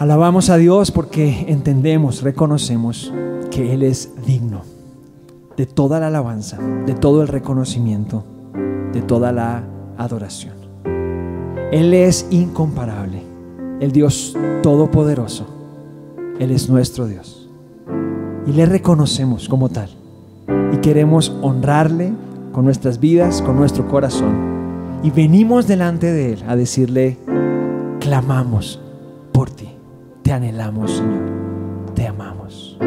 Alabamos a Dios porque entendemos, reconocemos que Él es digno de toda la alabanza, de todo el reconocimiento, de toda la adoración. Él es incomparable, el Dios todopoderoso. Él es nuestro Dios y le reconocemos como tal y queremos honrarle con nuestras vidas, con nuestro corazón, y venimos delante de Él a decirle: clamamos por ti, te anhelamos, Señor, te amamos.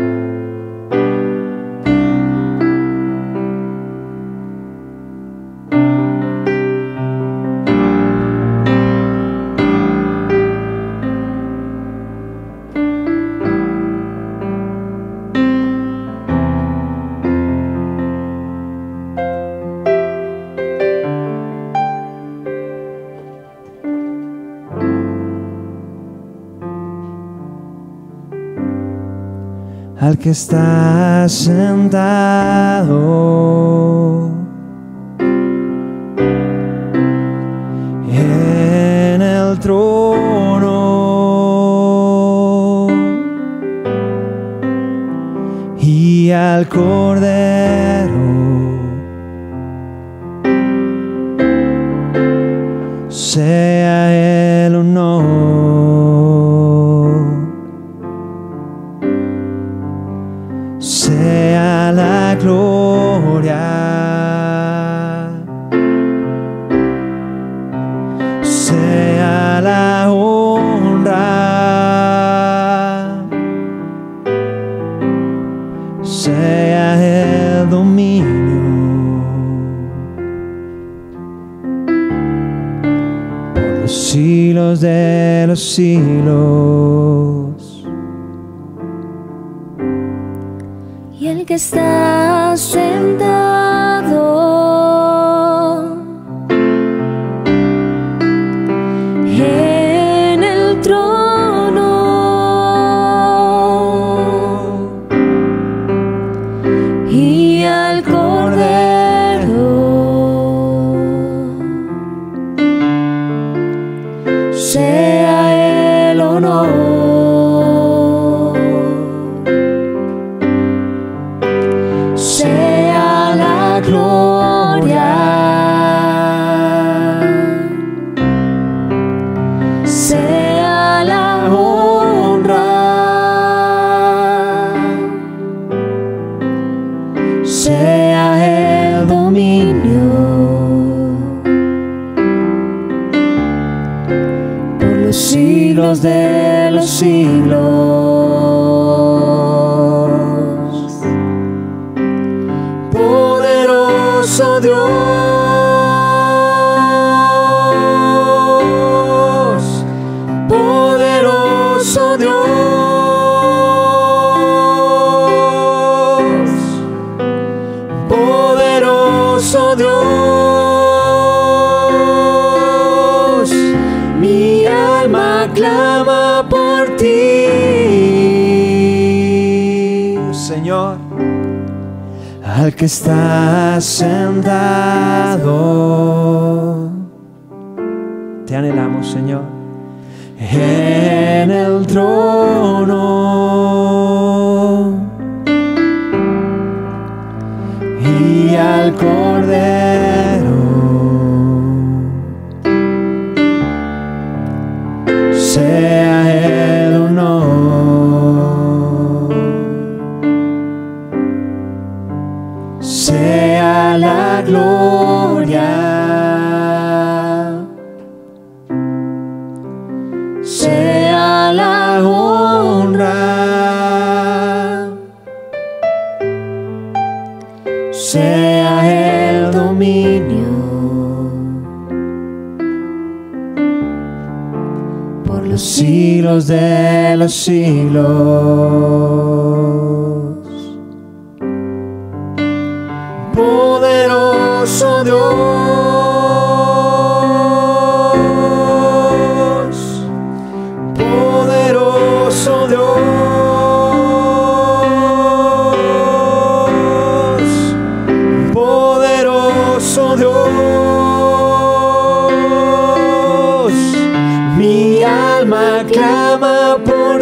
Al que está sentado en el trono y al Cordero, sea el honor, sea la gloria, sea la honra, sea el dominio por los siglos de los siglos. Y el que está sentado en el trono y al Cordero, sea el honor, sea la gloria, sea la honra, sea el dominio por los siglos de los siglos. Poderoso Dios, poderoso Dios, poderoso Dios, mi alma clama por ti, Señor. Al que está sentado, te anhelamos, Señor, en el trono y al Cordero, sea el honor, sea la gloria, sea la honra, sea el dominio por los siglos de los siglos. Poderoso Dios, poderoso Dios, poderoso Dios, mi alma clama por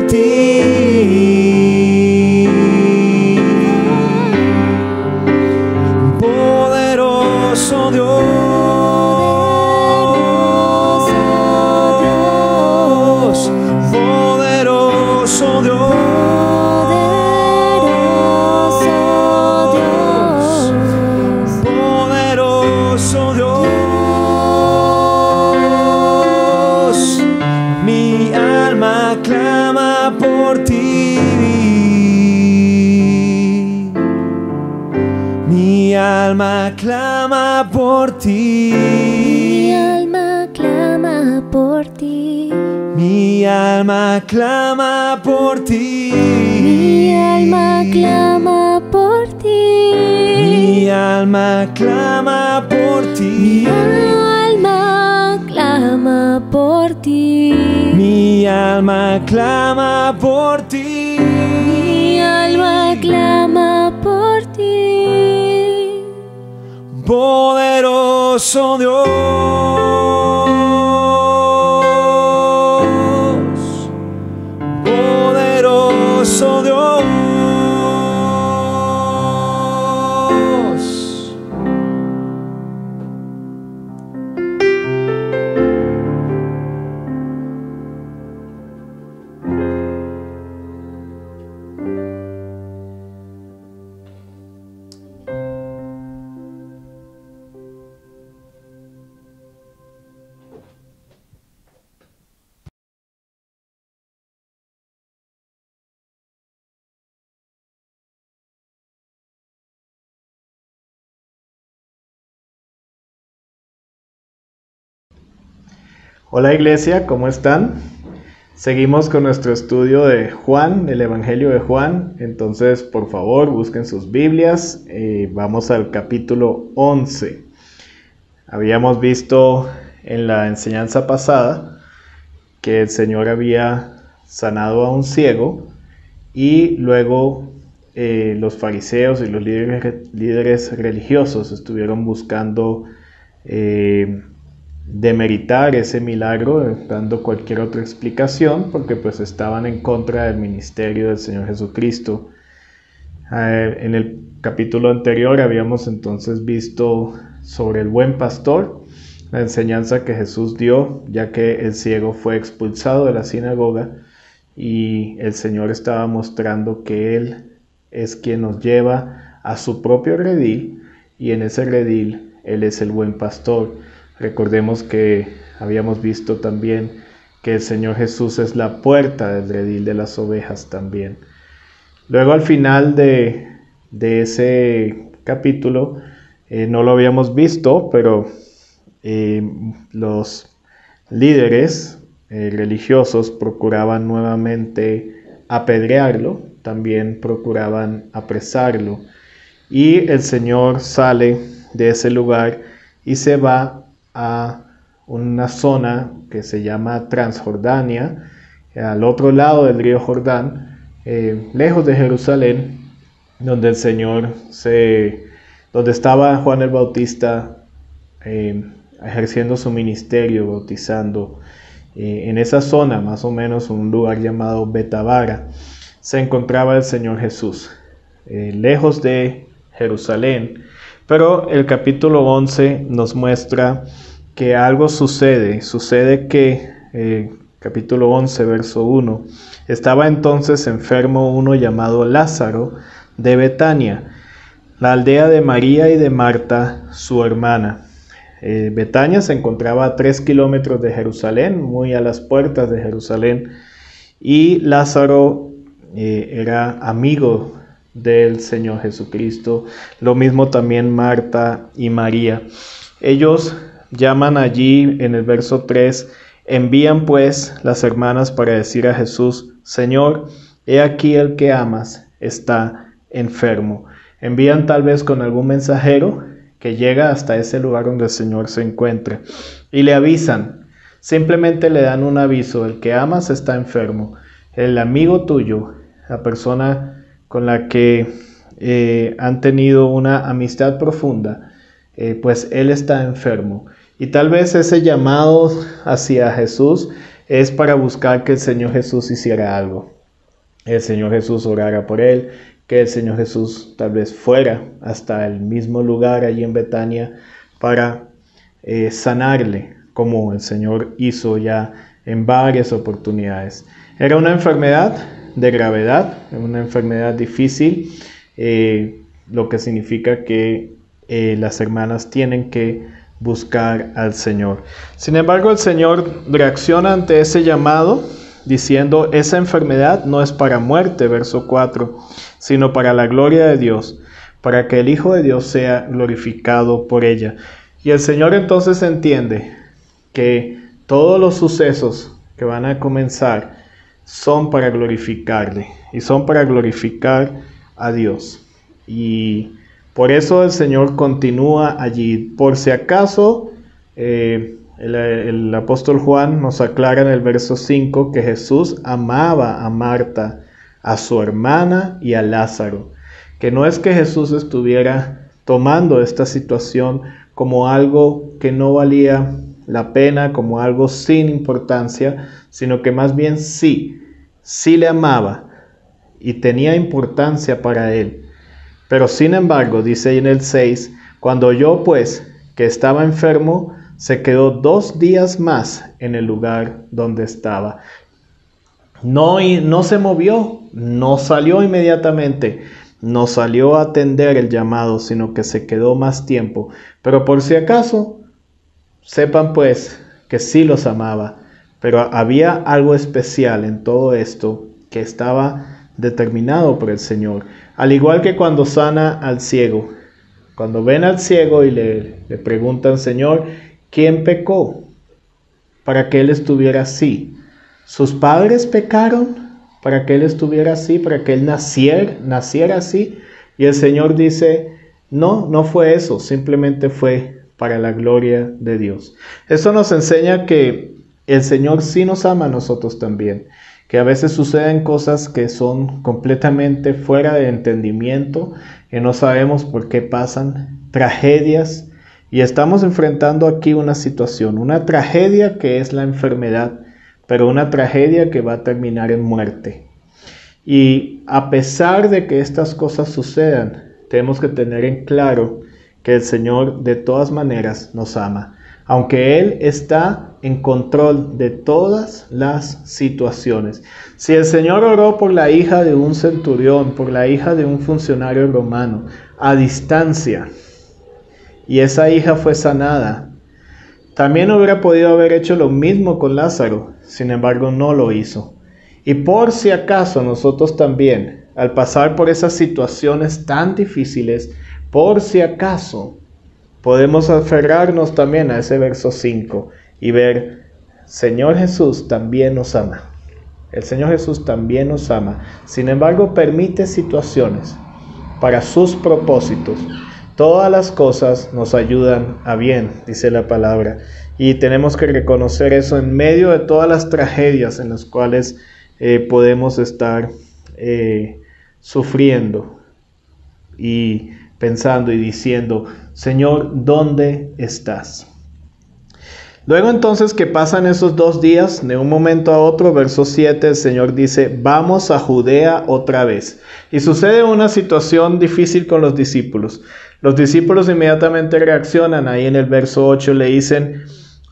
alma clama por ti. Mi alma clama por ti. Mi alma clama por ti. Mi alma clama por ti. Mi alma clama por ti. Mi alma clama por ti. Mi alma clama por ti. Mi alma clama por ti. Poderoso Dios, poderoso Dios. Hola Iglesia, ¿cómo están? Seguimos con nuestro estudio de Juan, el Evangelio de Juan. Entonces, por favor, busquen sus Biblias. Vamos al capítulo 11. Habíamos visto en la enseñanza pasada que el Señor había sanado a un ciego y luego los fariseos y los líderes religiosos estuvieron buscando demeritar ese milagro, dando cualquier otra explicación, porque pues estaban en contra del ministerio del Señor Jesucristo. En el capítulo anterior habíamos entonces visto sobre el buen pastor, la enseñanza que Jesús dio, ya que el ciego fue expulsado de la sinagoga y el Señor estaba mostrando que Él es quien nos lleva a su propio redil, y en ese redil Él es el buen pastor. Recordemos que habíamos visto también que el Señor Jesús es la puerta del redil de las ovejas también. Luego al final de ese capítulo, no lo habíamos visto, pero los líderes religiosos procuraban nuevamente apedrearlo, también procuraban apresarlo, y el Señor sale de ese lugar y se va a una zona que se llama Transjordania, al otro lado del río Jordán, lejos de Jerusalén, donde el Señor donde estaba Juan el Bautista ejerciendo su ministerio, bautizando. En esa zona, más o menos un lugar llamado Betabara, se encontraba el Señor Jesús, lejos de Jerusalén. Pero el capítulo 11 nos muestra que algo sucede que, capítulo 11, verso 1, estaba entonces enfermo uno llamado Lázaro de Betania, la aldea de María y de Marta, su hermana. Betania se encontraba a 3 kilómetros de Jerusalén, muy a las puertas de Jerusalén, y Lázaro era amigo del Señor Jesucristo, lo mismo también Marta y María. Ellos llaman allí en el verso 3, envían pues las hermanas para decir a Jesús, Señor, he aquí el que amas está enfermo. Envían tal vez con algún mensajero que llega hasta ese lugar donde el Señor se encuentra y le avisan, simplemente le dan un aviso, el que amas está enfermo, el amigo tuyo, la persona con la que han tenido una amistad profunda, pues él está enfermo. Y tal vez ese llamado hacia Jesús es para buscar que el Señor Jesús hiciera algo. El Señor Jesús orara por él, que el Señor Jesús tal vez fuera hasta el mismo lugar allí en Betania para sanarle, como el Señor hizo ya en varias oportunidades. Era una enfermedad de gravedad, una enfermedad difícil, lo que significa que las hermanas tienen que buscar al Señor. Sin embargo, el Señor reacciona ante ese llamado diciendo, esa enfermedad no es para muerte, verso 4, sino para la gloria de Dios, para que el Hijo de Dios sea glorificado por ella. Y el Señor entonces entiende que todos los sucesos que van a comenzar son para glorificarle y son para glorificar a Dios. Y por eso el Señor continúa allí. Por si acaso, el apóstol Juan nos aclara en el verso 5 que Jesús amaba a Marta, a su hermana y a Lázaro. Que no es que Jesús estuviera tomando esta situación como algo que no valía la pena, como algo sin importancia, sino que más bien sí le amaba y tenía importancia para él. Pero sin embargo, dice ahí en el 6, cuando oyó pues que estaba enfermo, se quedó 2 días más en el lugar donde estaba. No se movió, no salió inmediatamente, no salió a atender el llamado, sino que se quedó más tiempo. Pero por si acaso, sepan pues que sí los amaba, pero había algo especial en todo esto que estaba determinado por el Señor. Al igual que cuando sana al ciego, cuando ven al ciego y le preguntan, Señor, ¿quién pecó para que él estuviera así? ¿Sus padres pecaron para que él estuviera así, para que él naciera así? Y el Señor dice, no fue eso, simplemente fue para la gloria de Dios. Eso nos enseña que el Señor sí nos ama a nosotros también, que a veces suceden cosas que son completamente fuera de entendimiento, que no sabemos por qué pasan, tragedias, y estamos enfrentando aquí una situación, una tragedia que es la enfermedad, pero una tragedia que va a terminar en muerte. Y a pesar de que estas cosas sucedan, tenemos que tener en claro que el Señor de todas maneras nos ama, aunque Él está en control de todas las situaciones. Si el Señor oró por la hija de un centurión, por la hija de un funcionario romano, a distancia, y esa hija fue sanada, también hubiera podido haber hecho lo mismo con Lázaro, sin embargo no lo hizo. Y por si acaso nosotros también, al pasar por esas situaciones tan difíciles, por si acaso podemos aferrarnos también a ese verso 5 y ver, Señor Jesús también nos ama. El Señor Jesús también nos ama. Sin embargo, permite situaciones para sus propósitos. Todas las cosas nos ayudan a bien, dice la palabra. Y tenemos que reconocer eso en medio de todas las tragedias en las cuales podemos estar sufriendo y pensando y diciendo, Señor, ¿dónde estás? Luego entonces que pasan esos 2 días, de un momento a otro, verso 7, el Señor dice, vamos a Judea otra vez. Y sucede una situación difícil con los discípulos. Los discípulos inmediatamente reaccionan. Ahí en el verso 8 le dicen,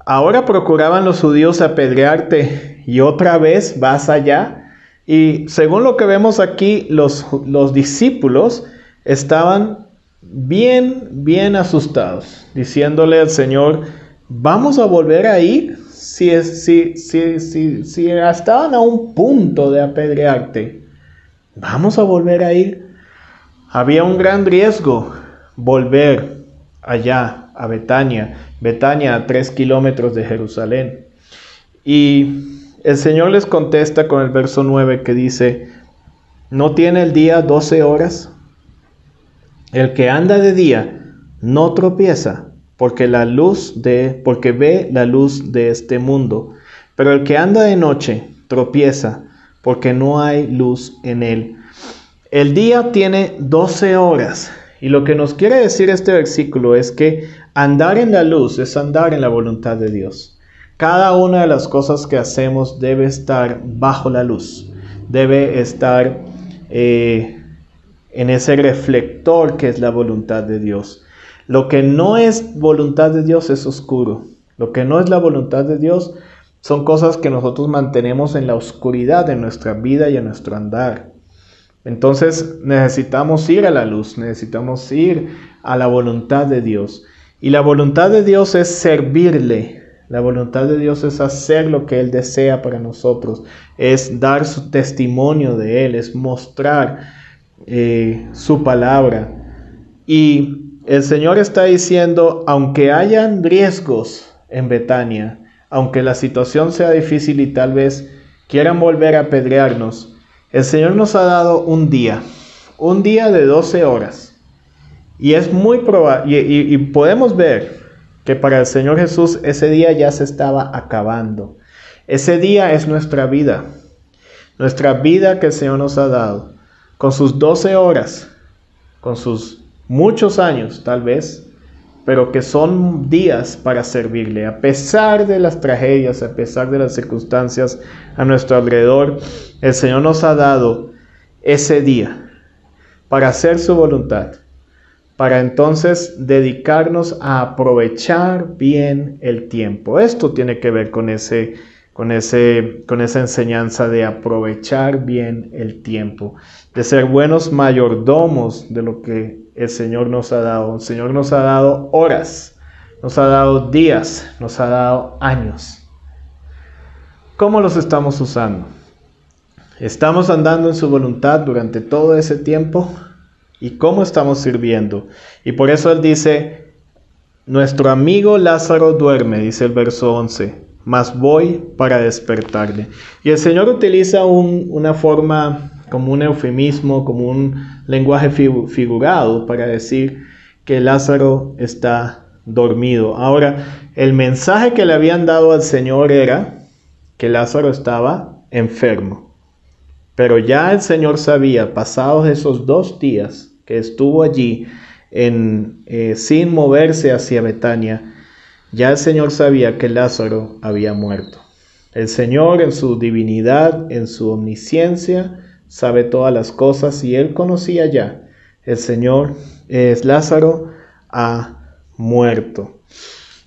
ahora procuraban los judíos apedrearte y otra vez vas allá. Y según lo que vemos aquí, los discípulos estaban bien asustados, diciéndole al Señor, ¿vamos a volver a ir? Si estaban a un punto de apedrearte, ¿vamos a volver a ir? Había un gran riesgo volver allá a Betania a 3 kilómetros de Jerusalén. Y el Señor les contesta con el verso 9 que dice, ¿no tiene el día 12 horas? El que anda de día no tropieza, porque ve la luz de este mundo. Pero el que anda de noche tropieza, porque no hay luz en él. El día tiene 12 horas. Y lo que nos quiere decir este versículo es que andar en la luz es andar en la voluntad de Dios. Cada una de las cosas que hacemos debe estar bajo la luz. Debe estar en ese reflector que es la voluntad de Dios. Lo que no es voluntad de Dios es oscuro. Lo que no es la voluntad de Dios son cosas que nosotros mantenemos en la oscuridad de nuestra vida y en nuestro andar. Entonces necesitamos ir a la luz, necesitamos ir a la voluntad de Dios. Y la voluntad de Dios es servirle. La voluntad de Dios es hacer lo que Él desea para nosotros. Es dar su testimonio de Él, es mostrar su palabra. Y el Señor está diciendo, aunque hayan riesgos en Betania, aunque la situación sea difícil y tal vez quieran volver a apedrearnos, el Señor nos ha dado un día de 12 horas. Y es muy probable, y podemos ver que para el Señor Jesús ese día ya se estaba acabando. Ese día es nuestra vida que el Señor nos ha dado, con sus 12 horas, con sus muchos años tal vez, pero que son días para servirle, a pesar de las tragedias, a pesar de las circunstancias a nuestro alrededor. El Señor nos ha dado ese día para hacer su voluntad, para entonces dedicarnos a aprovechar bien el tiempo. Esto tiene que ver con esa enseñanza de aprovechar bien el tiempo, de ser buenos mayordomos de lo que el Señor nos ha dado. El Señor nos ha dado horas, nos ha dado días, nos ha dado años. ¿Cómo los estamos usando? ¿Estamos andando en su voluntad durante todo ese tiempo? ¿Y cómo estamos sirviendo? Y por eso Él dice, nuestro amigo Lázaro duerme, dice el verso 11, mas voy para despertarle. Y el Señor utiliza una forma, como un eufemismo, como un lenguaje figurado para decir que Lázaro está dormido. Ahora, el mensaje que le habían dado al Señor era que Lázaro estaba enfermo. Pero ya el Señor sabía, pasados esos 2 días que estuvo allí sin moverse hacia Betania, ya el Señor sabía que Lázaro había muerto. El Señor, en su divinidad, en su omnisciencia, sabe todas las cosas y Él conocía ya. El Señor, Lázaro ha muerto.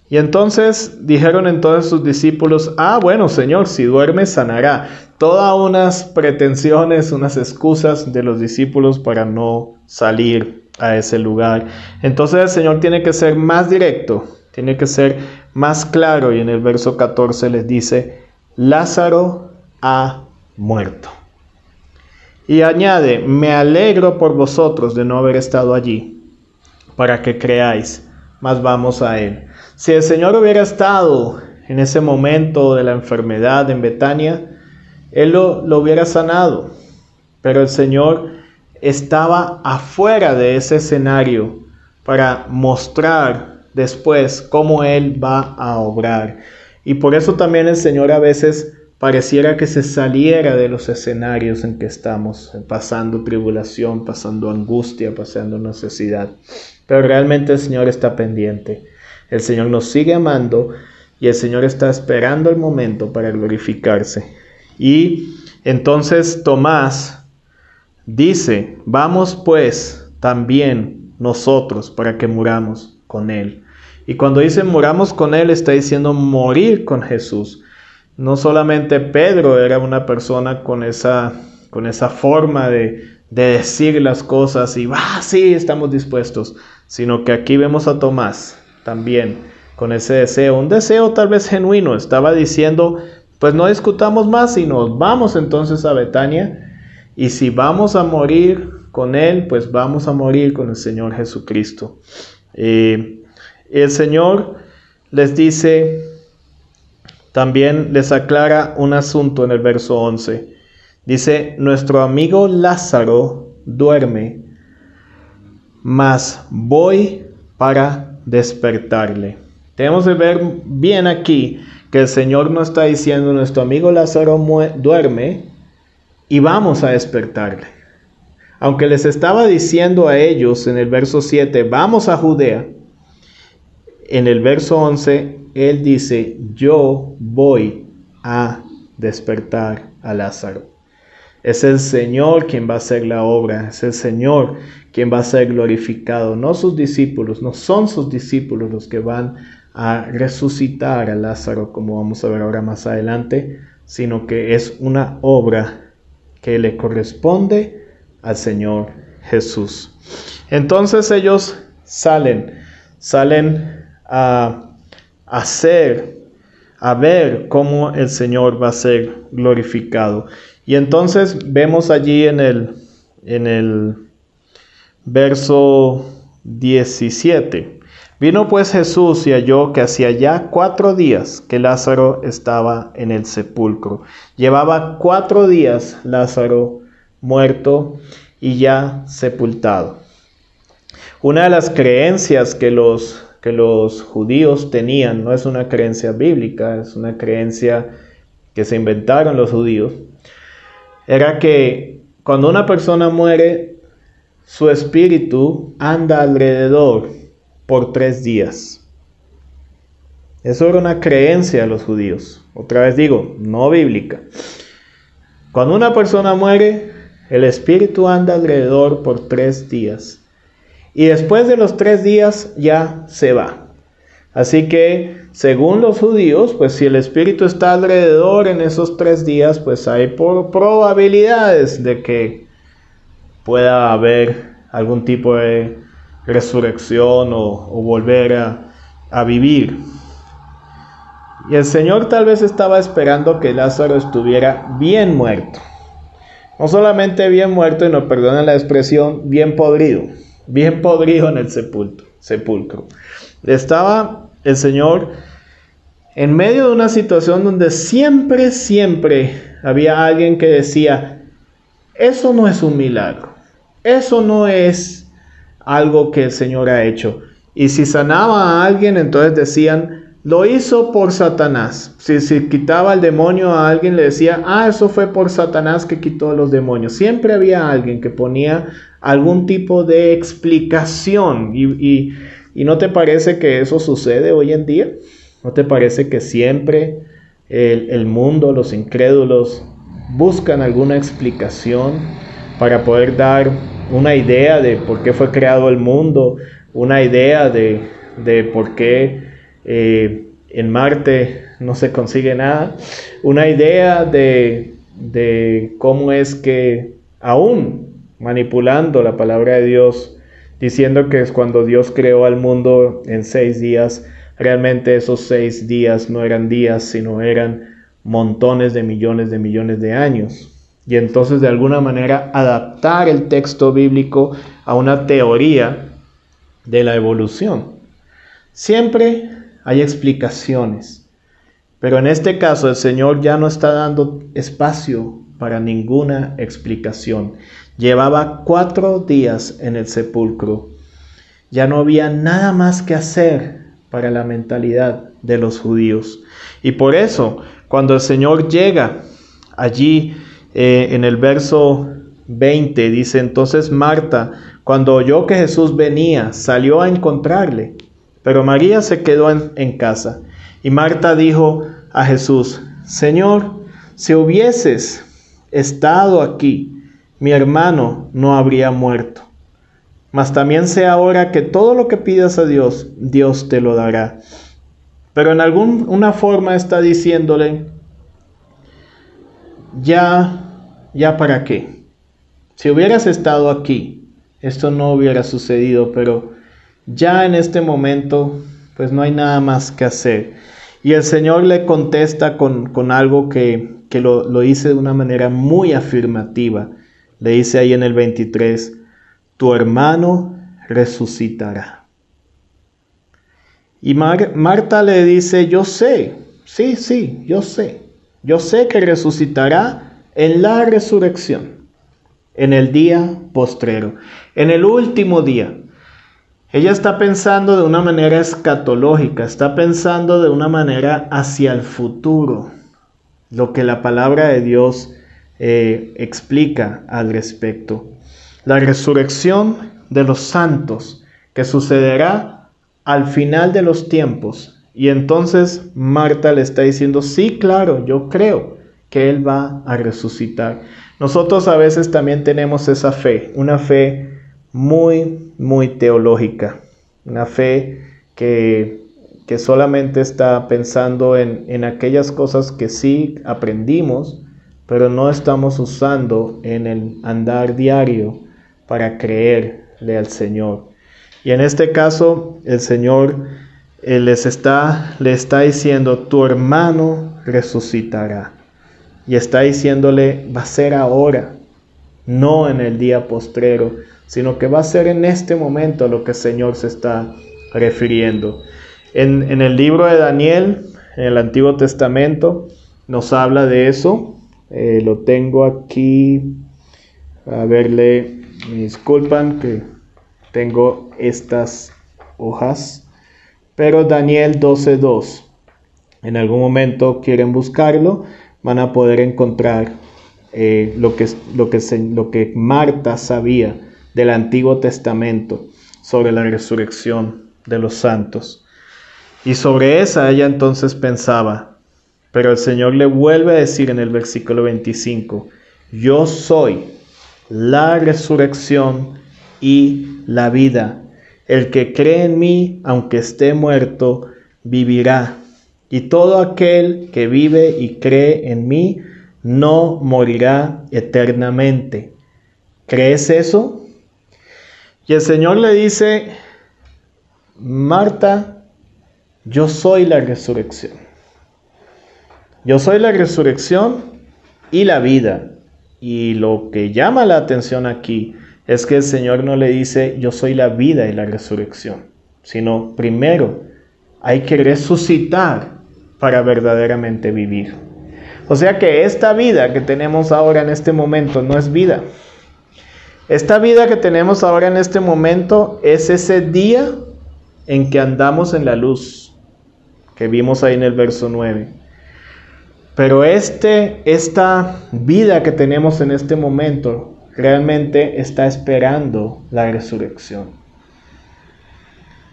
Y entonces dijeron entonces sus discípulos, bueno Señor, si duerme sanará. Todas unas pretensiones, unas excusas de los discípulos para no salir a ese lugar. Entonces el Señor tiene que ser más directo, tiene que ser más claro, y en el verso 14 les dice, Lázaro ha muerto. Y añade, me alegro por vosotros de no haber estado allí, para que creáis, mas vamos a Él. Si el Señor hubiera estado en ese momento de la enfermedad en Betania, Él lo hubiera sanado, pero el Señor estaba afuera de ese escenario para mostrar después cómo Él va a obrar. Y por eso también el Señor a veces pareciera que se saliera de los escenarios en que estamos, pasando tribulación, pasando angustia, pasando necesidad. Pero realmente el Señor está pendiente. El Señor nos sigue amando y el Señor está esperando el momento para glorificarse. Y entonces Tomás dice, vamos pues también nosotros para que muramos con Él. Y cuando dice muramos con Él, está diciendo morir con Jesús. No solamente Pedro era una persona con esa forma de decir las cosas y sí, estamos dispuestos, sino que aquí vemos a Tomás también con ese deseo, un deseo tal vez genuino. Estaba diciendo, pues no discutamos más y nos vamos entonces a Betania, y si vamos a morir con Él, pues vamos a morir con el Señor Jesucristo. El Señor les dice, también les aclara un asunto en el verso 11. Dice, nuestro amigo Lázaro duerme, mas voy para despertarle. Tenemos que ver bien aquí que el Señor no está diciendo, nuestro amigo Lázaro duerme y vamos a despertarle. Aunque les estaba diciendo a ellos en el verso 7, vamos a Judea, en el verso 11, Él dice, yo voy a despertar a Lázaro. Es el Señor quien va a hacer la obra, es el Señor quien va a ser glorificado, no sus discípulos, no son sus discípulos los que van a resucitar a Lázaro, como vamos a ver ahora más adelante, sino que es una obra que le corresponde al Señor Jesús. Entonces ellos salen a ver cómo el Señor va a ser glorificado. Y entonces vemos allí en el verso 17. Vino pues Jesús y halló que hacía ya 4 días que Lázaro estaba en el sepulcro. Llevaba 4 días Lázaro muerto y ya sepultado. Una de las creencias que los judíos tenían, no es una creencia bíblica, es una creencia que se inventaron los judíos, era que cuando una persona muere, su espíritu anda alrededor por 3 días. Eso era una creencia de los judíos. Otra vez digo, no bíblica. Cuando una persona muere, el espíritu anda alrededor por 3 días. Y después de los 3 días ya se va. Así que, según los judíos, pues si el espíritu está alrededor en esos 3 días, pues hay probabilidades de que pueda haber algún tipo de resurrección o volver a vivir. Y el Señor tal vez estaba esperando que Lázaro estuviera bien muerto. No solamente bien muerto, y no perdonen la expresión, bien podrido en el sepulcro. Estaba el Señor en medio de una situación donde siempre había alguien que decía, eso no es un milagro, eso no es algo que el Señor ha hecho. Y si sanaba a alguien, entonces decían, lo hizo por Satanás. Si quitaba el demonio a alguien, le decía, eso fue por Satanás que quitó los demonios. Siempre había alguien que ponía algún tipo de explicación. ¿Y no te parece que eso sucede hoy en día? ¿No te parece que siempre el mundo, los incrédulos, buscan alguna explicación para poder dar una idea de por qué fue creado el mundo, una idea de por qué en Marte no se consigue nada, una idea de cómo es que aún manipulando la palabra de Dios, diciendo que es cuando Dios creó al mundo en 6 días, realmente esos 6 días no eran días, sino eran montones de millones de años. Y entonces de alguna manera adaptar el texto bíblico a una teoría de la evolución. Siempre hay explicaciones, pero en este caso el Señor ya no está dando espacio para ninguna explicación. Llevaba 4 días en el sepulcro. Ya no había nada más que hacer para la mentalidad de los judíos. Y por eso, cuando el Señor llega allí en el verso 20, dice, entonces Marta, cuando oyó que Jesús venía, salió a encontrarle, pero María se quedó en casa. Y Marta dijo a Jesús, Señor, si hubieses estado aquí, mi hermano no habría muerto. Mas también sé ahora que todo lo que pidas a Dios, Dios te lo dará. Pero en alguna forma está diciéndole, ya para qué. Si hubieras estado aquí, esto no hubiera sucedido, pero ya en este momento, pues no hay nada más que hacer. Y el Señor le contesta con algo que lo dice de una manera muy afirmativa. Le dice ahí en el 23, tu hermano resucitará. Y Marta le dice, yo sé, sí, yo sé que resucitará en la resurrección, en el día postrero, en el último día. Ella está pensando de una manera escatológica, está pensando de una manera hacia el futuro, lo que la palabra de Dios explica al respecto. La resurrección de los santos que sucederá al final de los tiempos. Y entonces Marta le está diciendo, sí, claro, yo creo que Él va a resucitar. Nosotros a veces también tenemos esa fe, una fe muy, muy teológica, una fe que solamente está pensando en aquellas cosas que sí aprendimos, pero no estamos usando en el andar diario para creerle al Señor. Y en este caso, el Señor le está diciendo, tu hermano resucitará. Y está diciéndole, va a ser ahora, no en el día postrero, sino que va a ser en este momento a lo que el Señor se está refiriendo. En el libro de Daniel, en el Antiguo Testamento, nos habla de eso. Lo tengo aquí. A verle, me disculpan que tengo estas hojas. Pero Daniel 12:2. En algún momento quieren buscarlo, van a poder encontrar lo que Marta sabía del Antiguo Testamento sobre la resurrección de los santos. Y sobre esa ella entonces pensaba, pero el Señor le vuelve a decir en el versículo 25, yo soy la resurrección y la vida. El que cree en mí, aunque esté muerto, vivirá. Y todo aquel que vive y cree en mí, no morirá eternamente. ¿Crees eso? Y el Señor le dice, Marta, yo soy la resurrección. Yo soy la resurrección y la vida. Y lo que llama la atención aquí es que el Señor no le dice, yo soy la vida y la resurrección, sino primero hay que resucitar para verdaderamente vivir. O sea que esta vida que tenemos ahora en este momento no es vida. Esta vida que tenemos ahora en este momento es ese día en que andamos en la luz, que vimos ahí en el verso 9. Pero esta vida que tenemos en este momento realmente está esperando la resurrección.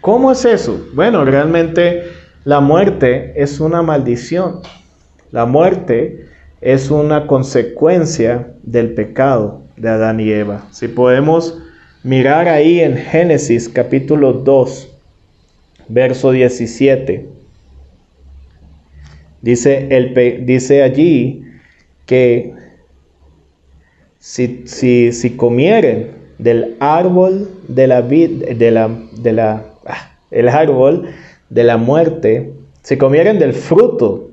¿Cómo es eso? Bueno, realmente la muerte es una maldición. La muerte es una consecuencia del pecado de Adán y Eva. Si podemos mirar ahí en Génesis capítulo 2, verso 17. Dice allí que si comieren del árbol de la el árbol de la muerte, si comieren del fruto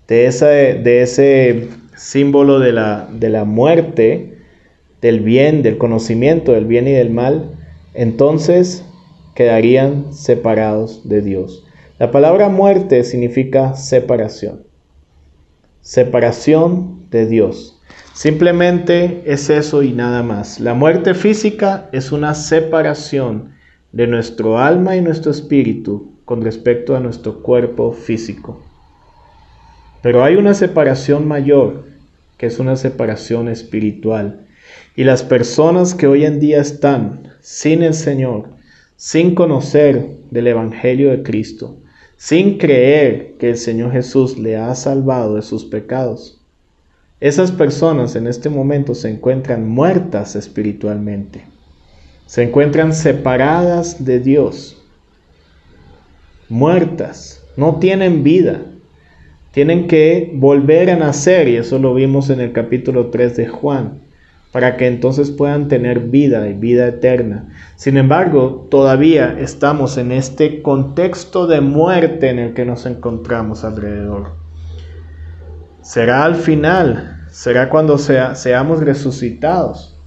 de ese símbolo de la muerte, del bien, del conocimiento del bien y del mal, entonces quedarían separados de Dios. La palabra muerte significa separación. Separación de Dios. Simplemente es eso y nada más. La muerte física es una separación de nuestro alma y nuestro espíritu con respecto a nuestro cuerpo físico. Pero hay una separación mayor, que es una separación espiritual. Y las personas que hoy en día están sin el Señor, sin conocer del Evangelio de Cristo, sin creer que el Señor Jesús le ha salvado de sus pecados, esas personas en este momento se encuentran muertas espiritualmente. Se encuentran separadas de Dios. Muertas. No tienen vida. Tienen que volver a nacer, y eso lo vimos en el capítulo 3 de Juan, para que entonces puedan tener vida y vida eterna. Sin embargo, todavía estamos en este contexto de muerte en el que nos encontramos alrededor. Será al final, será cuando seamos resucitados,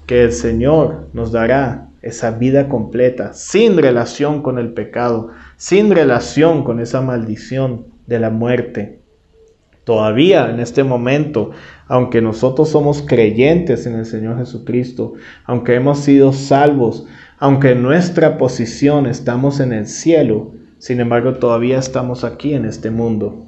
que el Señor nos dará esa vida completa, sin relación con el pecado, sin relación con esa maldición de la muerte. Todavía en este momento, aunque nosotros somos creyentes en el Señor Jesucristo, aunque hemos sido salvos, aunque en nuestra posición estamos en el cielo, sin embargo todavía estamos aquí en este mundo.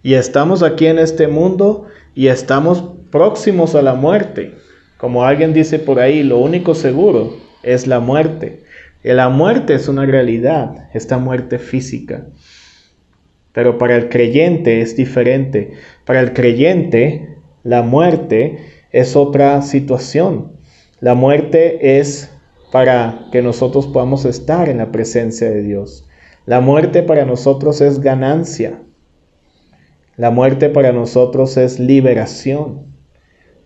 Y estamos aquí en este mundo y estamos próximos a la muerte. Como alguien dice por ahí, lo único seguro es la muerte. Y la muerte es una realidad, esta muerte física. Pero para el creyente es diferente. Para el creyente, la muerte es otra situación. La muerte es para que nosotros podamos estar en la presencia de Dios. La muerte para nosotros es ganancia. La muerte para nosotros es liberación.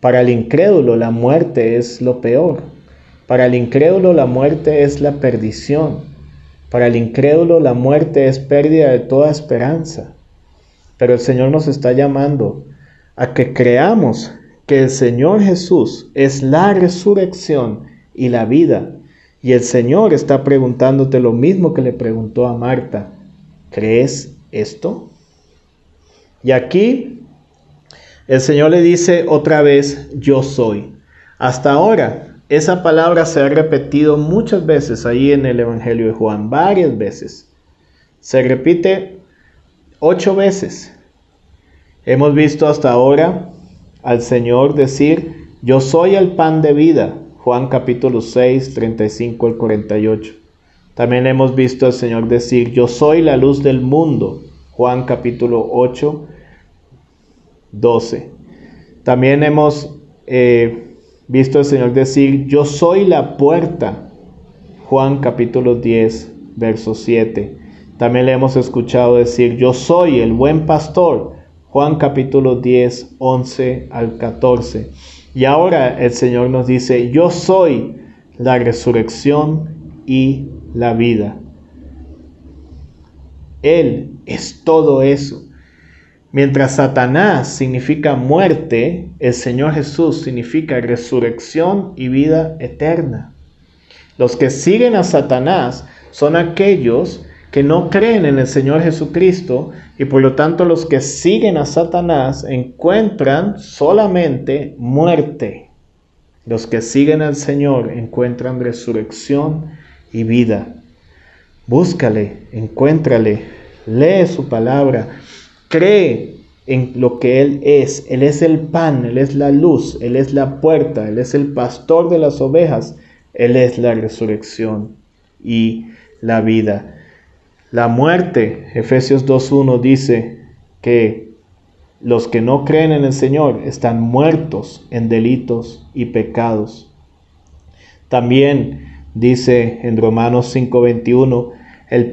Para el incrédulo, la muerte es lo peor. Para el incrédulo, la muerte es la perdición. Para el incrédulo, la muerte es pérdida de toda esperanza. Pero el Señor nos está llamando a que creamos que el Señor Jesús es la resurrección y la vida. Y el Señor está preguntándote lo mismo que le preguntó a Marta. ¿Crees esto? Y aquí el Señor le dice otra vez, yo soy. Hasta ahora, esa palabra se ha repetido muchas veces ahí en el Evangelio de Juan, varias veces. Se repite 8 veces. Hemos visto hasta ahora al Señor decir, yo soy el pan de vida. Juan capítulo 6, 35 al 48. También hemos visto al Señor decir, yo soy la luz del mundo. Juan capítulo 8, 12. También hemos visto al Señor decir, yo soy la puerta. Juan capítulo 10, verso 7. También le hemos escuchado decir, yo soy el buen pastor. Juan capítulo 10, 11 al 14. Y ahora el Señor nos dice, yo soy la resurrección y la vida. Él es todo eso. Mientras Satanás significa muerte, el Señor Jesús significa resurrección y vida eterna. Los que siguen a Satanás son aquellos que no creen en el Señor Jesucristo, y por lo tanto los que siguen a Satanás encuentran solamente muerte. Los que siguen al Señor encuentran resurrección y vida. Búscale, encuéntrale, lee su palabra, cree en lo que Él es. Él es el pan, Él es la luz, Él es la puerta, Él es el pastor de las ovejas, Él es la resurrección y la vida. La muerte, Efesios 2:1 dice que los que no creen en el Señor están muertos en delitos y pecados. También dice en Romanos 5:21, el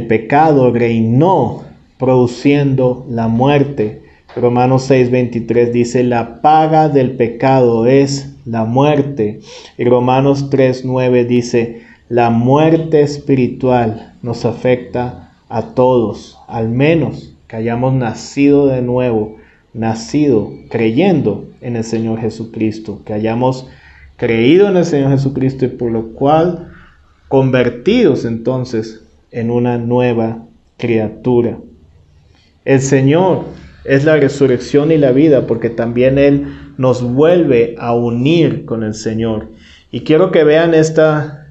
pecado reinó produciendo la muerte. Romanos 6:23 dice, la paga del pecado es la muerte. Y Romanos 3:9 dice, la muerte espiritual nos afecta a todos, al menos que hayamos nacido de nuevo, nacido creyendo en el Señor Jesucristo, que hayamos creído en el Señor Jesucristo y por lo cual convertidos entonces en una nueva criatura. El Señor es la resurrección y la vida porque también Él nos vuelve a unir con el Señor. Y quiero que vean esta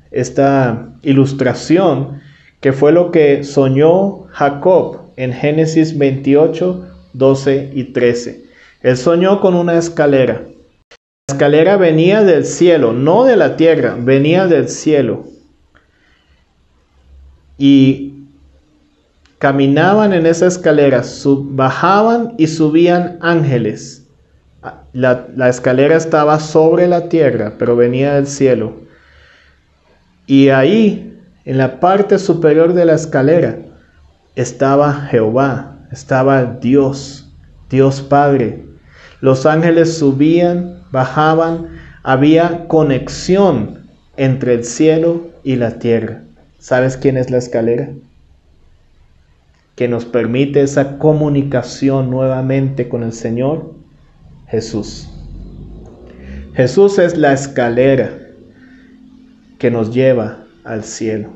ilustración que fue lo que soñó Jacob en Génesis 28, 12 y 13. Él soñó con una escalera. La escalera venía del cielo, no de la tierra, venía del cielo. Y caminaban en esa escalera, bajaban y subían ángeles. La escalera estaba sobre la tierra, pero venía del cielo. Y ahí, en la parte superior de la escalera, estaba Jehová, estaba Dios, Dios Padre. Los ángeles subían, bajaban, había conexión entre el cielo y la tierra. ¿Sabes quién es la escalera? Que nos permite esa comunicación nuevamente con el Señor. Jesús. Jesús es la escalera que nos lleva al cielo.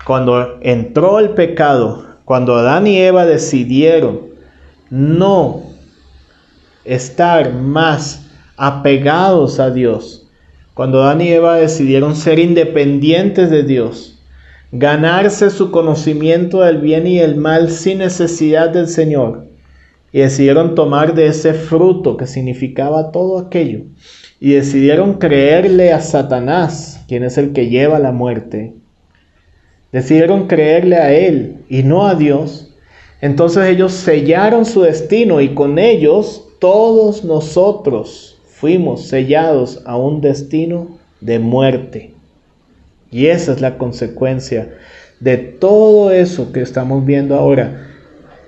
Cuando entró el pecado, cuando Adán y Eva decidieron no estar más apegados a Dios, cuando Adán y Eva decidieron ser independientes de Dios, ganarse su conocimiento del bien y el mal sin necesidad del Señor, y decidieron tomar de ese fruto que significaba todo aquello, y decidieron creerle a Satanás, quien es el que lleva la muerte, decidieron creerle a él y no a Dios, entonces ellos sellaron su destino y con ellos todos nosotros fuimos sellados a un destino de muerte. Y esa es la consecuencia de todo eso que estamos viendo ahora.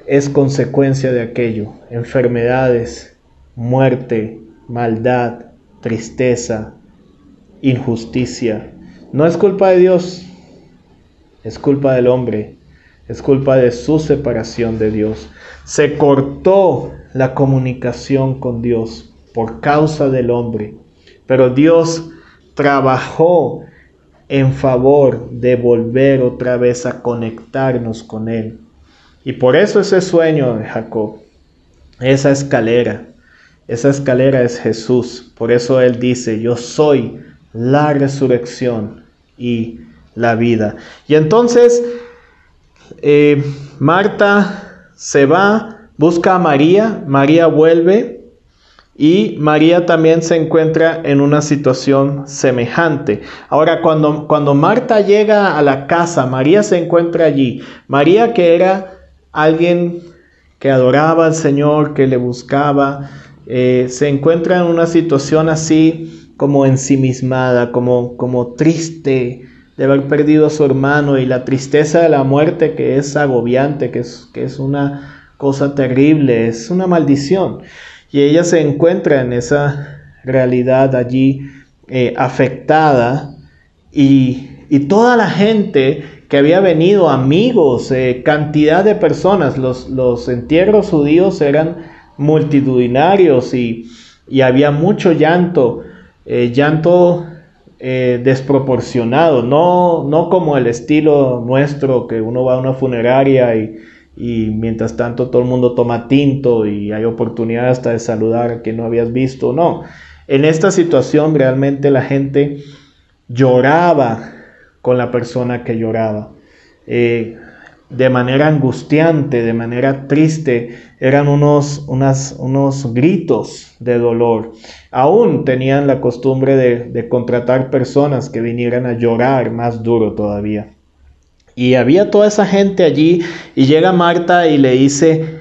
Es consecuencia de aquello: enfermedades, muerte, maldad, tristeza, injusticia. No es culpa de Dios, es culpa del hombre, es culpa de su separación de Dios. Se cortó la comunicación con Dios. por causa del hombre. Pero Dios trabajó en favor de volver otra vez a conectarnos con Él. Y por eso ese sueño de Jacob, esa escalera es Jesús. Por eso Él dice, yo soy la resurrección y la vida. Y entonces Marta se va, busca a María, María vuelve y María también se encuentra en una situación semejante. Ahora, cuando Marta llega a la casa, María se encuentra allí. María, que era alguien que adoraba al Señor, que le buscaba, se encuentra en una situación así como ensimismada, como triste de haber perdido a su hermano, y la tristeza de la muerte, que es agobiante, que es una cosa terrible, es una maldición. Y ella se encuentra en esa realidad allí afectada, y toda la gente que había venido, amigos, cantidad de personas, los entierros judíos eran multitudinarios y había mucho llanto, desproporcionado, no como el estilo nuestro, que uno va a una funeraria y mientras tanto todo el mundo toma tinto y hay oportunidad hasta de saludar a quien no habías visto. No, en esta situación realmente la gente lloraba con la persona que lloraba, de manera angustiante, de manera triste. Eran unos gritos de dolor. Aún tenían la costumbre de contratar personas que vinieran a llorar más duro todavía. Y había toda esa gente allí, y llega Marta y le dice,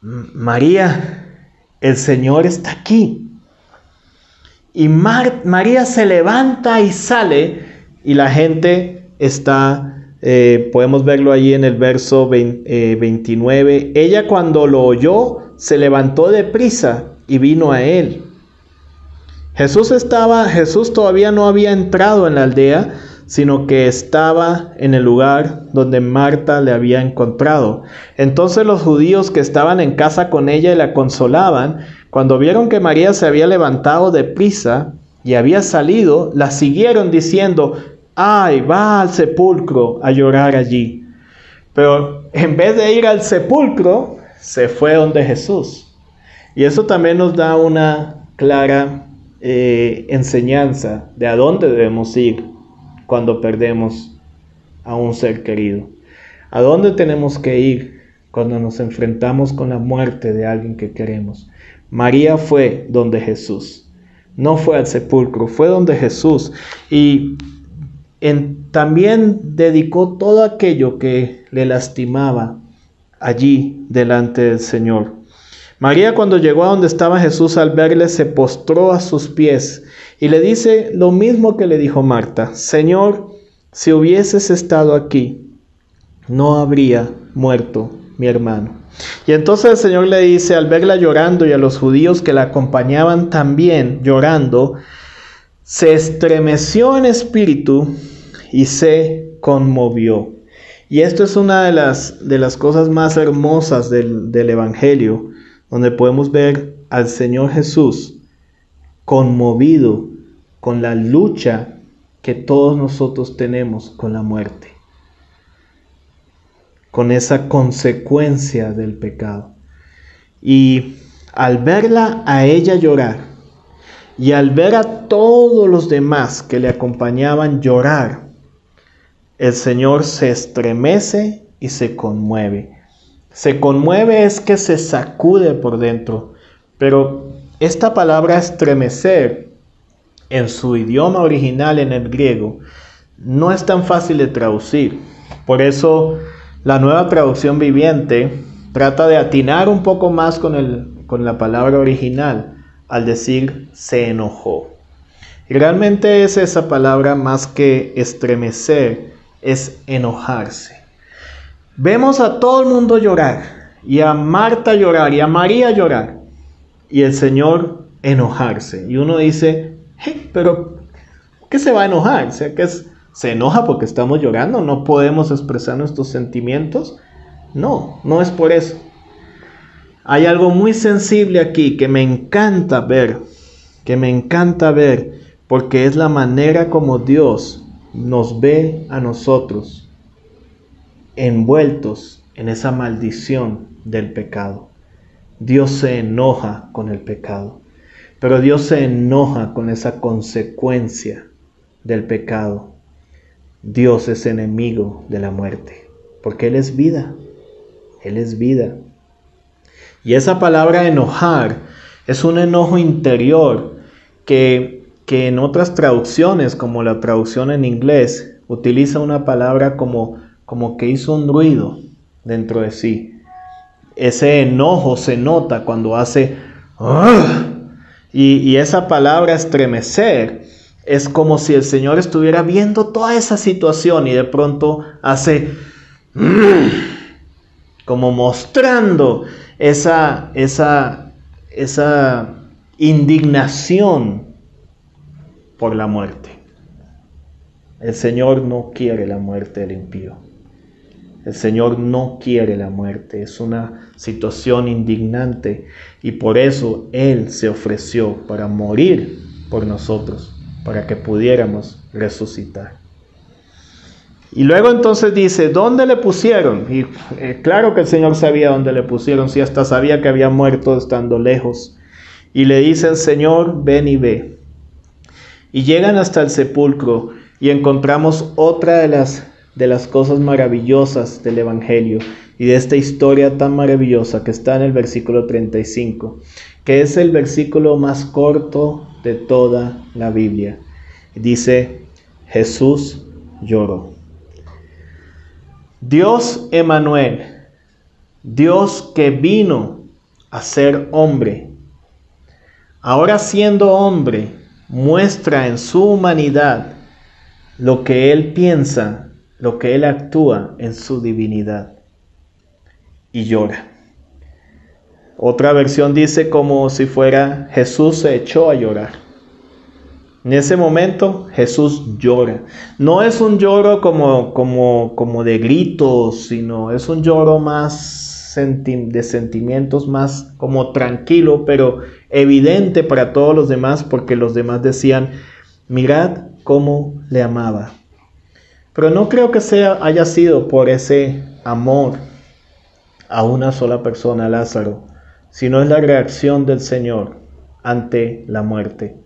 María, el Señor está aquí. Y María se levanta y sale, y la gente está, podemos verlo allí en el verso 29. Ella, cuando lo oyó, se levantó deprisa y vino a él. Jesús todavía no había entrado en la aldea, sino que estaba en el lugar donde Marta le había encontrado. Entonces los judíos que estaban en casa con ella y la consolaban, cuando vieron que María se había levantado deprisa y había salido, la siguieron diciendo, ¡ay, va al sepulcro a llorar allí! Pero en vez de ir al sepulcro, se fue donde Jesús. Y eso también nos da una clara enseñanza de a dónde debemos ir cuando perdemos a un ser querido. ¿A dónde tenemos que ir cuando nos enfrentamos con la muerte de alguien que queremos? María fue donde Jesús. No fue al sepulcro, fue donde Jesús. Y también dedicó todo aquello que le lastimaba allí delante del Señor. María, cuando llegó a donde estaba Jesús, al verle, se postró a sus pies y le dice lo mismo que le dijo Marta: Señor, si hubieses estado aquí, no habría muerto mi hermano. Y entonces el Señor le dice, al verla llorando, y a los judíos que la acompañaban también llorando, se estremeció en espíritu y se conmovió. Y esto es una de las cosas más hermosas del Evangelio, donde podemos ver al Señor Jesús conmovido con la lucha que todos nosotros tenemos con la muerte, con esa consecuencia del pecado. Y al verla a ella llorar, y al ver a todos los demás que le acompañaban llorar, el Señor se estremece y se conmueve. Se conmueve es que se sacude por dentro, pero esta palabra estremecer en su idioma original, en el griego, no es tan fácil de traducir. Por eso la Nueva Traducción Viviente trata de atinar un poco más con la palabra original al decir se enojó. Y realmente es esa palabra, más que estremecer, es enojarse. Vemos a todo el mundo llorar, y a Marta llorar, y a María llorar, y el Señor enojarse. Y uno dice, pero ¿qué se va a enojar? O sea, ¿se enoja porque estamos llorando? ¿No podemos expresar nuestros sentimientos? No es por eso. hay algo muy sensible aquí que me encanta ver, porque es la manera como Dios nos ve a nosotros envueltos en esa maldición del pecado. Dios se enoja con el pecado, pero Dios se enoja con esa consecuencia del pecado. Dios es enemigo de la muerte, porque Él es vida. Él es vida. Y esa palabra enojar es un enojo interior que en otras traducciones, como la traducción en inglés, utiliza una palabra como que hizo un ruido dentro de sí. Ese enojo se nota cuando hace y esa palabra estremecer es como si el Señor estuviera viendo toda esa situación y de pronto hace como mostrando esa indignación por la muerte. El Señor no quiere la muerte del impío. El Señor no quiere la muerte. Es una situación indignante y por eso Él se ofreció para morir por nosotros, para que pudiéramos resucitar. Y luego entonces dice, ¿dónde le pusieron? Y claro que el Señor sabía dónde le pusieron, si hasta sabía que había muerto estando lejos. Y le dicen, Señor, ven y ve. Y llegan hasta el sepulcro y encontramos otra de las cosas maravillosas del Evangelio y de esta historia tan maravillosa que está en el versículo 35, que es el versículo más corto de toda la Biblia. Dice, Jesús lloró. Dios Emmanuel, Dios que vino a ser hombre, ahora siendo hombre, muestra en su humanidad lo que Él piensa, lo que Él actúa en su divinidad, y llora. Otra versión dice como si fuera Jesús se echó a llorar. En ese momento Jesús llora. No es un lloro como de gritos, sino es un lloro más de sentimientos, más como tranquilo, pero evidente para todos los demás, porque los demás decían, mirad cómo le amaba. Pero no creo que haya sido por ese amor a una sola persona, Lázaro, sino es la reacción del Señor ante la muerte.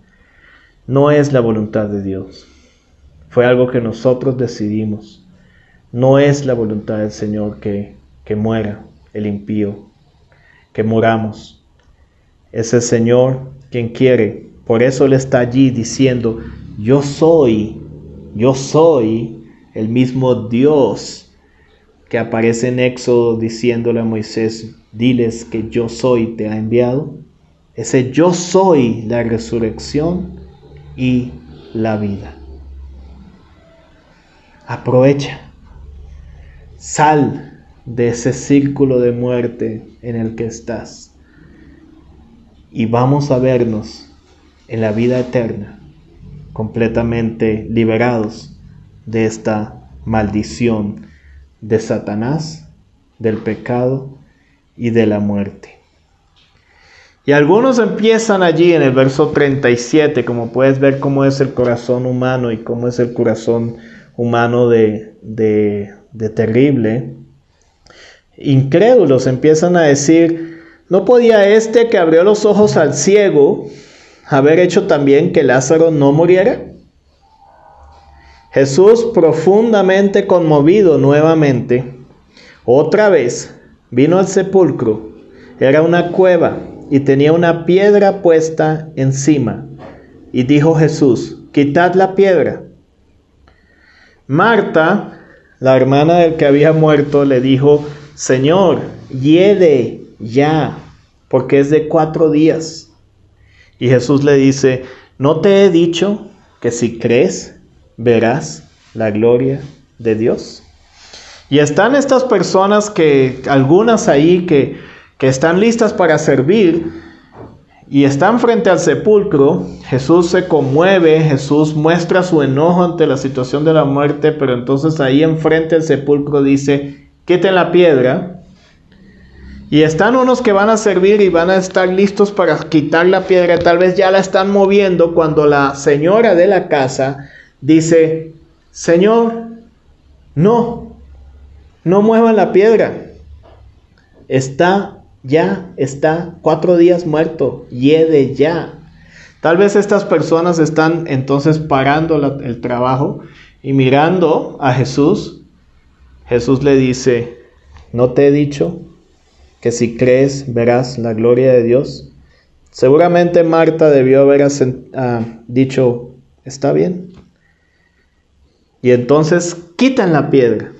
No es la voluntad de Dios. Fue algo que nosotros decidimos. No es la voluntad del Señor que muera el impío, que muramos. Es el Señor quien quiere. Por eso Él está allí diciendo, yo soy el mismo Dios que aparece en Éxodo diciéndole a Moisés, diles que yo soy te ha enviado. Ese yo soy la resurrección y la vida. Aprovecha, sal de ese círculo de muerte en el que estás y vamos a vernos en la vida eterna, completamente liberados de esta maldición de Satanás, del pecado y de la muerte. Y algunos empiezan allí en el verso 37, como puedes ver cómo es el corazón humano y cómo es el corazón humano de terrible. Incrédulos empiezan a decir, ¿no podía este que abrió los ojos al ciego haber hecho también que Lázaro no muriera? Jesús, profundamente conmovido nuevamente, otra vez vino al sepulcro. Era una cueva y tenía una piedra puesta encima. Y dijo Jesús, quitad la piedra. Marta, la hermana del que había muerto, le dijo, Señor, hiede ya, porque es de 4 días. Y Jesús le dice, ¿no te he dicho que si crees, verás la gloria de Dios? Y están estas personas algunas ahí que están listas para servir y están frente al sepulcro. Jesús se conmueve, Jesús muestra su enojo ante la situación de la muerte, pero entonces ahí enfrente del sepulcro dice, quiten la piedra. Y están unos que van a servir y van a estar listos para quitar la piedra. Tal vez ya la están moviendo cuando la señora de la casa dice: Señor, no muevan la piedra. Está 4 días muerto, hiede ya. Tal vez estas personas están entonces parando el trabajo y mirando a Jesús. Jesús le dice: ¿no te he dicho que si crees verás la gloria de Dios? Seguramente Marta debió haber dicho: está bien. Y entonces quitan la piedra.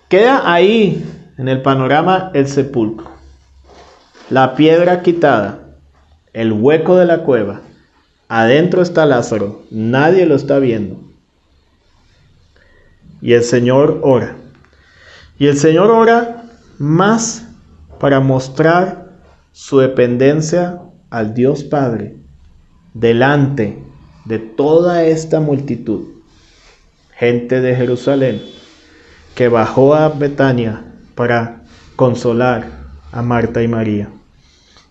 Queda ahí en el panorama el sepulcro, la piedra quitada, el hueco de la cueva. Adentro está Lázaro, nadie lo está viendo. Y el Señor ora. Y el Señor ora más para mostrar su dependencia al Dios Padre delante de toda esta multitud, gente de Jerusalén, que bajó a Betania para consolar a Marta y María.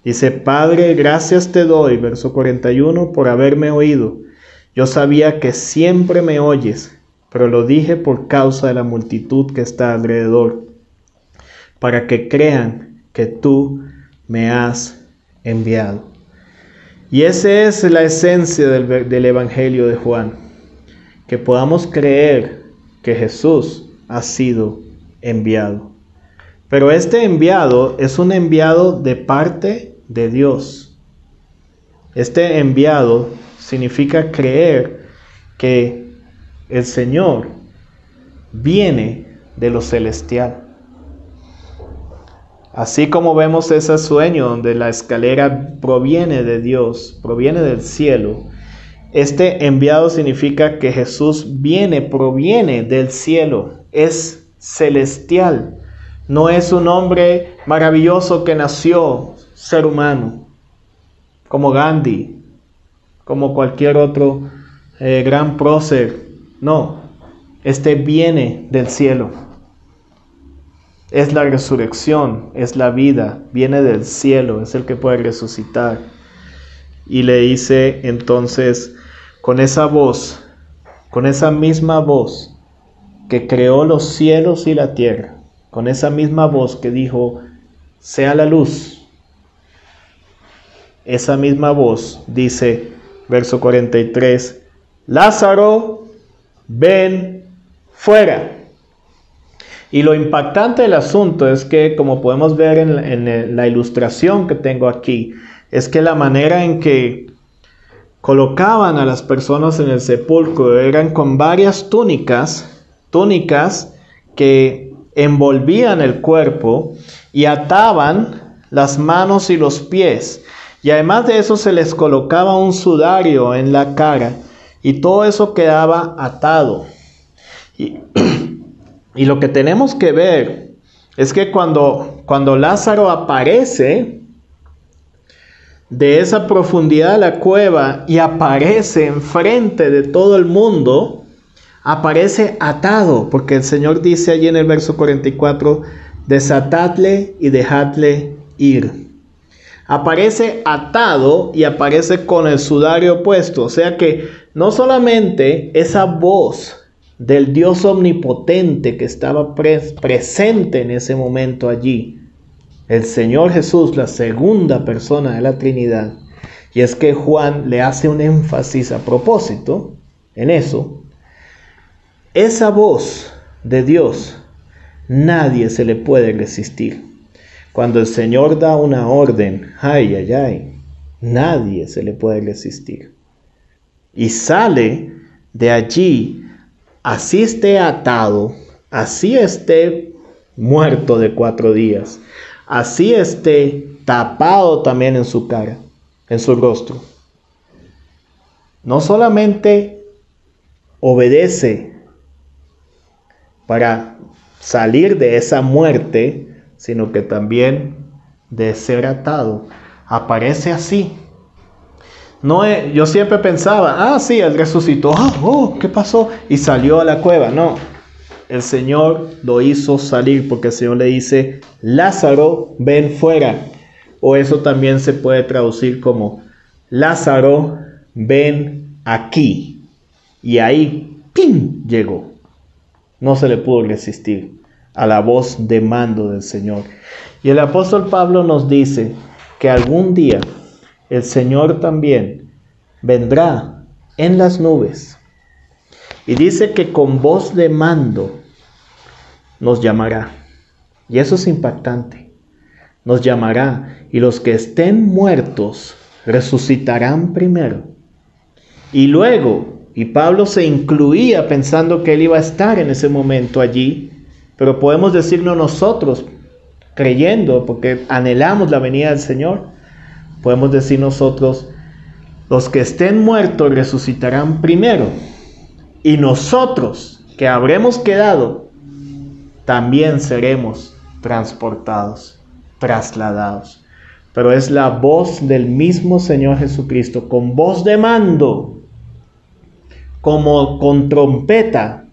Dice: Padre, gracias te doy, verso 41, por haberme oído. Yo sabía que siempre me oyes, pero lo dije por causa de la multitud que está alrededor, para que crean que tú me has enviado. Y esa es la esencia del Evangelio de Juan, que podamos creer que Jesús ha sido enviado. Pero este enviado es un enviado de parte de Dios. Este enviado significa creer que el Señor viene de lo celestial. Así como vemos ese sueño donde la escalera proviene de Dios, proviene del cielo, este enviado significa que Jesús proviene del cielo, es celestial. No es un hombre maravilloso que nació ser humano, como Gandhi, como cualquier otro gran prócer. No, este viene del cielo. Es la resurrección, es la vida, viene del cielo, es el que puede resucitar. Y le dice entonces, con esa voz, con esa misma voz que creó los cielos y la tierra, con esa misma voz que dijo: sea la luz, esa misma voz dice, verso 43, Lázaro, ven fuera. Y lo impactante del asunto es que, como podemos ver en la ilustración que tengo aquí, es que la manera en que colocaban a las personas en el sepulcro eran con varias túnicas que envolvían el cuerpo y ataban las manos y los pies. Y además de eso se les colocaba un sudario en la cara y todo eso quedaba atado. Y lo que tenemos que ver es que cuando Lázaro aparece de esa profundidad de la cueva y aparece enfrente de todo el mundo, aparece atado, porque el Señor dice allí en el verso 44, desatadle y dejadle ir. Aparece atado y aparece con el sudario puesto, o sea que no solamente esa voz del Dios omnipotente que estaba presente en ese momento allí, el Señor Jesús, la segunda persona de la Trinidad, y es que Juan le hace un énfasis a propósito en eso, esa voz de Dios, nadie se le puede resistir. Cuando el Señor da una orden, nadie se le puede resistir. Y sale de allí, así esté atado, así esté muerto de 4 días, así esté tapado también en su cara, en su rostro. No solamente obedece para salir de esa muerte, sino que también de ser atado, aparece así. No, yo siempre pensaba, sí, él resucitó, ¿qué pasó? Y salió a la cueva. No, el Señor lo hizo salir porque el Señor le dice, Lázaro, ven fuera. O eso también se puede traducir como, Lázaro, ven aquí. Y ahí, ¡pim!, llegó. No se le pudo resistir a la voz de mando del Señor. Y el apóstol Pablo nos dice que algún día el Señor también vendrá en las nubes. Y dice que con voz de mando nos llamará. Y eso es impactante. Nos llamará. Y los que estén muertos resucitarán primero. Y luego, y Pablo se incluía pensando que él iba a estar en ese momento allí, pero podemos decirlo nosotros, creyendo, porque anhelamos la venida del Señor, podemos decir nosotros, los que estén muertos resucitarán primero, y nosotros que habremos quedado, también seremos transportados, trasladados. Pero es la voz del mismo Señor Jesucristo, con voz de mando, como con trompeta,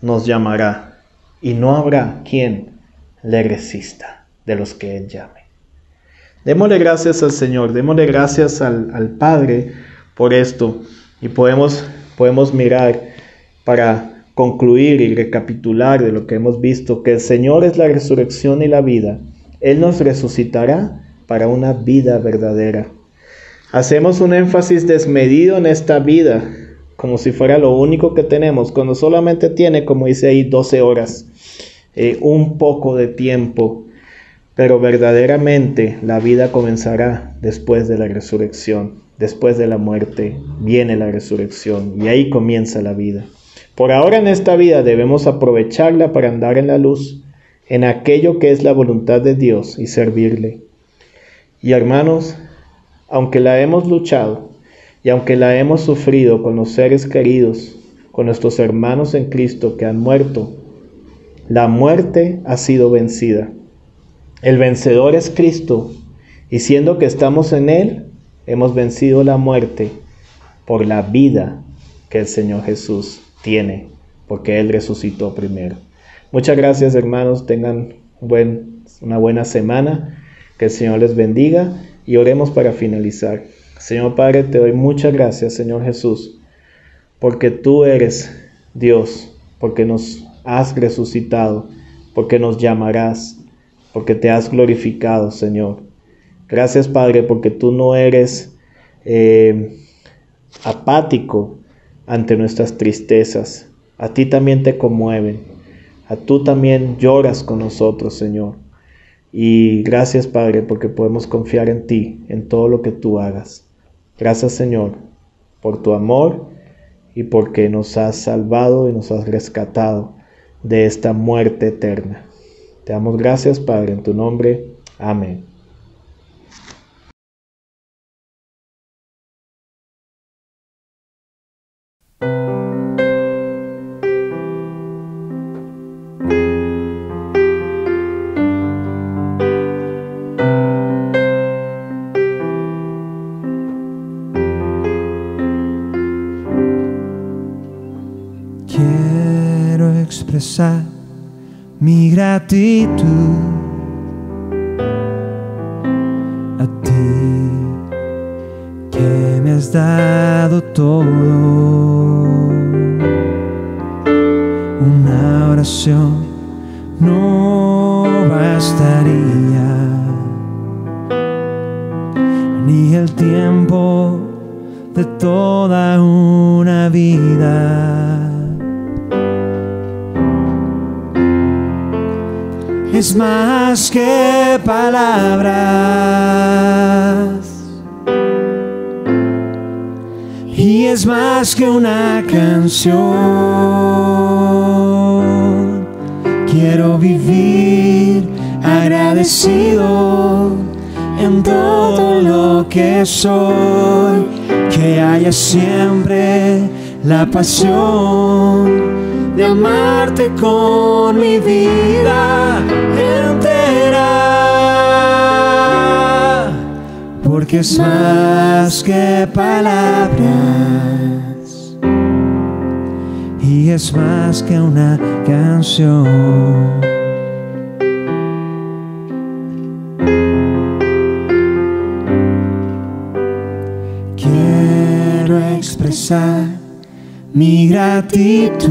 nos llamará, y no habrá quien le resista de los que Él llame. Démosle gracias al Señor, démosle gracias al Padre por esto, y podemos mirar para concluir y recapitular de lo que hemos visto, que el Señor es la resurrección y la vida. Él nos resucitará para una vida verdadera. Hacemos un énfasis desmedido en esta vida, como si fuera lo único que tenemos, cuando solamente tiene, como dice ahí, 12 horas, un poco de tiempo, pero verdaderamente la vida comenzará después de la resurrección, después de la muerte viene la resurrección y ahí comienza la vida. Por ahora en esta vida debemos aprovecharla para andar en la luz, en aquello que es la voluntad de Dios y servirle. Y hermanos, aunque la hemos luchado, y aunque la hemos sufrido con los seres queridos, con nuestros hermanos en Cristo que han muerto, la muerte ha sido vencida. El vencedor es Cristo, y siendo que estamos en Él, hemos vencido la muerte por la vida que el Señor Jesús tiene, porque Él resucitó primero. Muchas gracias, hermanos, tengan una buena semana, que el Señor les bendiga, y oremos para finalizar. Señor Padre, te doy muchas gracias, Señor Jesús, porque tú eres Dios, porque nos has resucitado, porque nos llamarás, porque te has glorificado, Señor. Gracias, Padre, porque tú no eres apático ante nuestras tristezas. A ti también te conmueven, tú también lloras con nosotros, Señor. Y gracias, Padre, porque podemos confiar en ti, en todo lo que tú hagas. Gracias, Señor, por tu amor y porque nos has salvado y nos has rescatado de esta muerte eterna. Te damos gracias, Padre, en tu nombre. Amén. Quiero expresar mi gratitud a ti, que me has dado todo. Una oración no bastaría, ni el tiempo de toda una vida. Es más que palabras, y es más que una canción. Quiero vivir agradecido en todo lo que soy, que haya siempre la pasión de amarte con mi vida entera, porque es más que palabras, y es más que una canción. Quiero expresar mi gratitud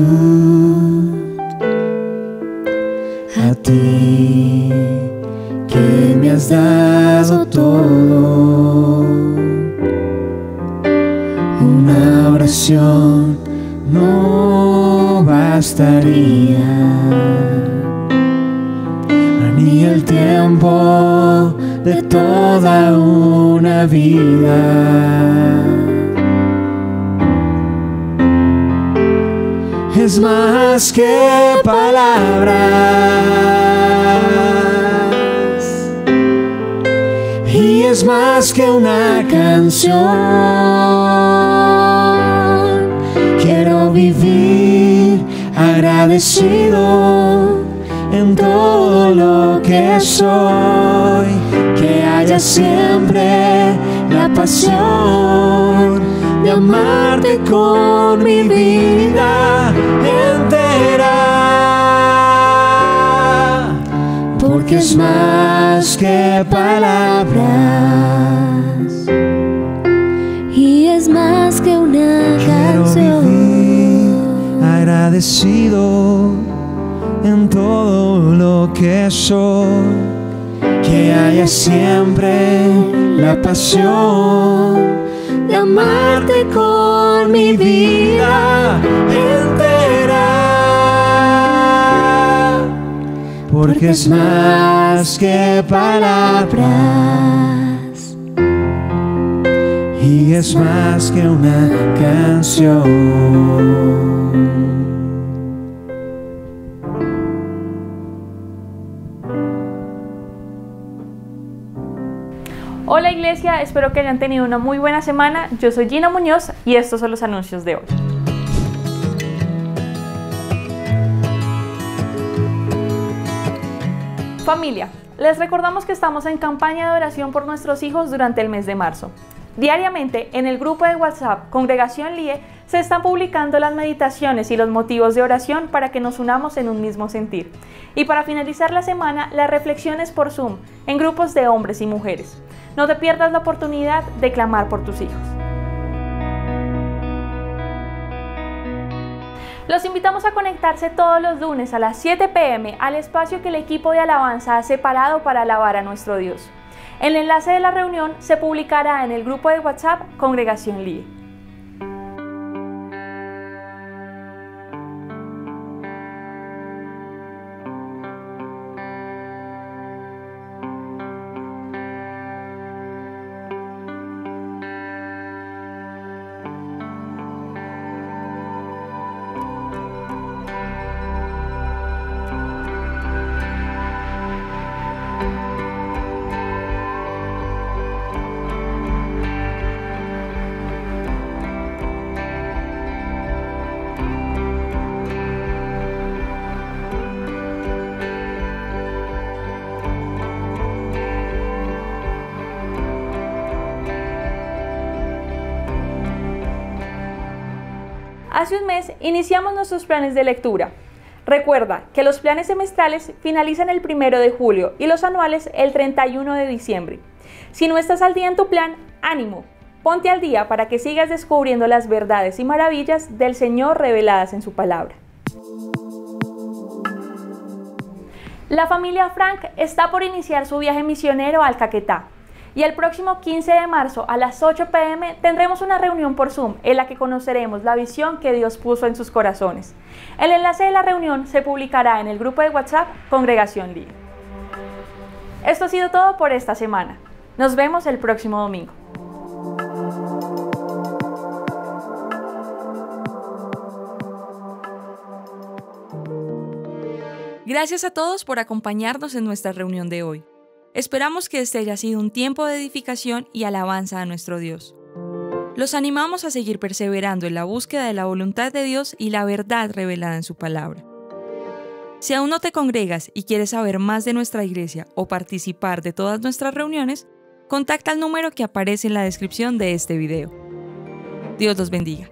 a ti, que me has dado todo. Una oración no bastaría, ni el tiempo de toda una vida. Es más que palabras, y es más que una canción. Quiero vivir agradecido en todo lo que soy, que haya siempre la pasión de amarte con mi vida entera, porque es más que palabras y es más que una canción. Vivir agradecido en todo lo que soy, que haya siempre la pasión de amarte con mi vida entera, porque es más que palabras y es más que una canción. Hola Iglesia, espero que hayan tenido una muy buena semana. Yo soy Gina Muñoz y estos son los anuncios de hoy. Familia, les recordamos que estamos en campaña de oración por nuestros hijos durante el mes de marzo. Diariamente, en el grupo de WhatsApp Congregación LIE, se están publicando las meditaciones y los motivos de oración para que nos unamos en un mismo sentir. Y para finalizar la semana, las reflexiones por Zoom, en grupos de hombres y mujeres. No te pierdas la oportunidad de clamar por tus hijos. Los invitamos a conectarse todos los lunes a las 7 p.m. al espacio que el equipo de alabanza ha separado para alabar a nuestro Dios. El enlace de la reunión se publicará en el grupo de WhatsApp Congregación LIE. Hace un mes iniciamos nuestros planes de lectura. Recuerda que los planes semestrales finalizan el 1 de julio y los anuales el 31 de diciembre. Si no estás al día en tu plan, ánimo, ponte al día para que sigas descubriendo las verdades y maravillas del Señor reveladas en su palabra. La familia Frank está por iniciar su viaje misionero al Caquetá. Y el próximo 15 de marzo a las 8 p.m. tendremos una reunión por Zoom en la que conoceremos la visión que Dios puso en sus corazones. El enlace de la reunión se publicará en el grupo de WhatsApp Congregación LIE. Esto ha sido todo por esta semana. Nos vemos el próximo domingo. Gracias a todos por acompañarnos en nuestra reunión de hoy. Esperamos que este haya sido un tiempo de edificación y alabanza a nuestro Dios. Los animamos a seguir perseverando en la búsqueda de la voluntad de Dios y la verdad revelada en su palabra. Si aún no te congregas y quieres saber más de nuestra iglesia o participar de todas nuestras reuniones, contacta al número que aparece en la descripción de este video. Dios los bendiga.